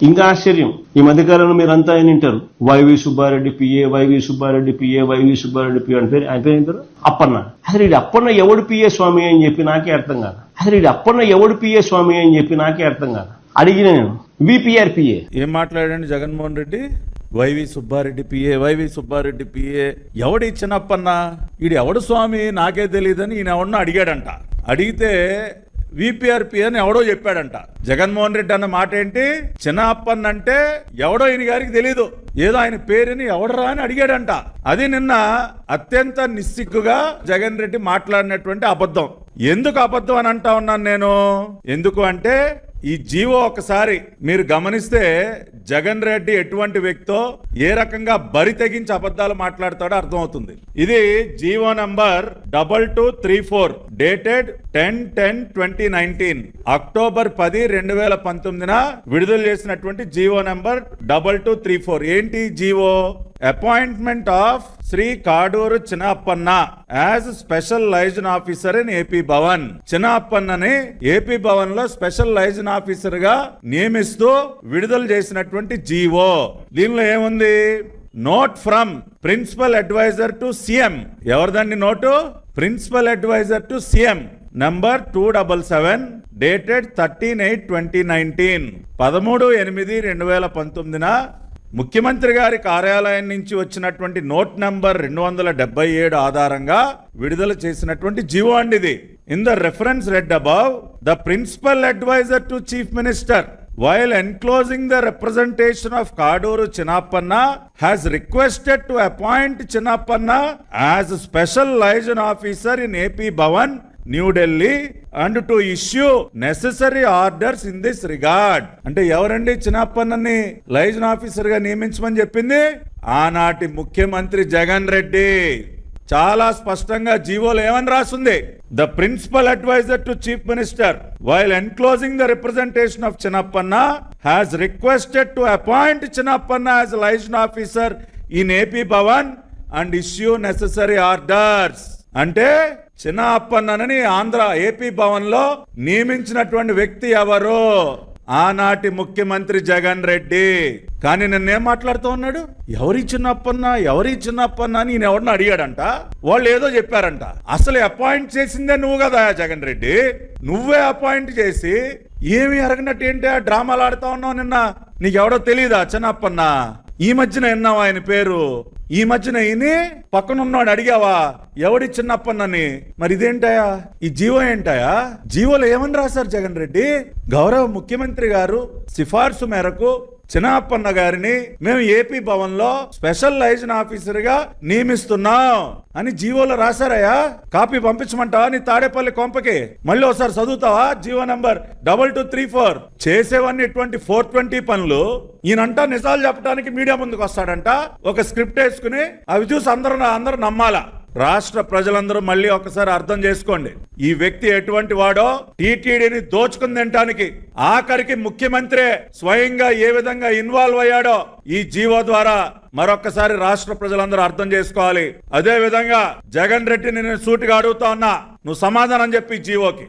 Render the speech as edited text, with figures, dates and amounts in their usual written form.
ఇంకా ఆశ్చర్యం, ఈ మధ్యకాలంలో మీరంతా ఆయన వింటారు, Y V Subba Reddy PA, Y V Subba Reddy PA, Y V Subba Reddy PA అని పేరు. ఆయన పేరు ఏం పేరు? అప్పన్న. అసలు ఇది అప్పన్న ఎవడు పిఏ స్వామి అని చెప్పి నాకే అర్థం కాదు. అసలు ఇది అప్పన్న ఎవడు పిఏ స్వామి అని చెప్పి నాకే అర్థం కాదు. అడిగిన నేను విపిఆర్ పిఏ ఏం మాట్లాడండి Jaganmohan Reddy? Y V Subba Reddy PA, Y V Subba Reddy PA. ఎవడు ఇచ్చినప్పన్న? ఈడు ఎవడు స్వామి నాకే తెలియదని ఈయన ఎవడన్నా అడిగాడంట. అడిగితే విపిఆర్పి అని ఎవడో చెప్పాడంట. జగన్మోహన్ రెడ్డి అన్న మాట ఏంటి? చిన్నప్పన్ అంటే ఎవడో ఈయన గారికి తెలీదు, ఏదో ఆయన పేరుని ఎవడరా అని అడిగాడంట. అది నిన్న అత్యంత నిస్సిగ్గుగా జగన్ రెడ్డి మాట్లాడినటువంటి అబద్ధం. ఎందుకు అబద్ధం అని అంటా ఉన్నాను నేను? ఎందుకు అంటే ఈ జీవో ఒకసారి మీరు గమనిస్తే జగన్ రెడ్డి ఎటువంటి వ్యక్తో ఏ రకంగా బరి తెగించి అబద్ధాలు మాట్లాడతాడో అర్థమవుతుంది. ఇది జీవో నంబర్ 2234 డేటెడ్ 10/10/2019 అక్టోబర్ 10, 2019 విడుదల చేసినటువంటి జీవో నంబర్ 2234. ఏంటి GO? Appointment of Shri Kaduru Chinnappanna as special liaison officer in AP Bhavan. చిన్నప్పన్నని ఏపీ భవన్ లో స్పెషల్ లైజన్ ఆఫీసర్ గా నియమిస్తూ విడుదల చేసినటువంటి జీవో. దీనిలో ఏముంది? Note from principal adviser to CM. ఎవరిదండి note? Principal adviser to CM number 277 dated 13/8/2019 13/8/2019 ముఖ్యమంత్రి గారి కార్యాలయం నుంచి వచ్చినటువంటి నోట్ నంబర్ 277 ఆధారంగా విడుదల చేసినటువంటి జీవో అండి ఇది. In the reference read above, the principal adviser to chief minister while enclosing the representation of Kaduru Chinnappanna has requested to appoint Chinnappanna as a special liaison officer in AP Bhavan, New Delhi and to issue necessary orders in this regard. అంటే ఎవరండి చిన్నప్పన్నని liaison officer గా నియమించమని చెప్పింది? ఆనాటి ముఖ్యమంత్రి జగన్ రెడ్డి. చాలా స్పష్టంగా జీవోలో ఏమని రాస్తుంది? The principal adviser to chief minister while enclosing the representation of Chinnappanna has requested to appoint Chinnappanna as liaison officer in AP Bhavan and issue necessary orders. అంటే చిన్నప్పన్నని ఆంధ్ర ఏపీ భవన్ లో నియమించినటువంటి వ్యక్తి ఎవరు? ఆనాటి ముఖ్యమంత్రి జగన్ రెడ్డి. కానీ నిన్నేం మాట్లాడుతూ ఉన్నాడు? ఎవరి చిన్నప్పన్న అని ఈయన ఎవరిని అడిగాడంట. వాళ్ళు ఏదో చెప్పారంట. అసలు అపాయింట్ చేసిందే నువ్వు కదా జగన్ రెడ్డి. నువ్వే అపాయింట్ చేసి ఏమి అరగనట్టు ఏంటి డ్రామాలు ఆడుతా ఉన్నావు. నిన్న నీకెవడో తెలీదా చిన్నప్పన్న? ఈ మధ్యన విన్నావా ఆయన పేరు? ఈ మధ్యన ఈయన పక్కనున్నాడు అడిగావా ఎవడి చిన్నప్పన్నని? మరి ఇదేంటాయా? ఈ జీవో ఏంటాయా? జీవోలో ఏమని రాశారు జగన్ రెడ్డి? గౌరవ ముఖ్యమంత్రి గారు సిఫార్సు మేరకు చిన్నప్పన్న గారిని మేము ఏపీ భవన్ లో స్పెషల్ లైజన్ ఆఫీసర్ గా నియమిస్తున్నాం అని జీవోలో రాశారయ్యా. కాపీ పంపించమంటావా నీ తాడేపల్లి కొంపకి? మళ్ళీ ఒకసారి చదువుతావా? GO number 2234. చేసేవన్నీ ఇటువంటి 420 పనులు. ఈయనంట నిజాలు చెప్పడానికి మీడియా ముందుకు వస్తాడంట ఒక స్క్రిప్ట్ వేసుకుని. అవి చూసి అందరూ నమ్మాలా? రాష్ట్ర ప్రజలందరూ మళ్ళీ ఒకసారి అర్థం చేసుకోండి. ఈ వ్యక్తి ఎటువంటి వాడో, టీటీడీని దోచుకుని తినడానికి ఆఖరికి ముఖ్యమంత్రి స్వయంగా ఏ విధంగా ఇన్వాల్వ్ అయ్యాడో ఈ జీవో ద్వారా మరొక్కసారి రాష్ట్ర ప్రజలందరూ అర్థం చేసుకోవాలి. అదే విధంగా జగన్ రెడ్డిని నేను సూటిగా అడుగుతా ఉన్నా, నువ్వు సమాధానం చెప్పి జీవోకి.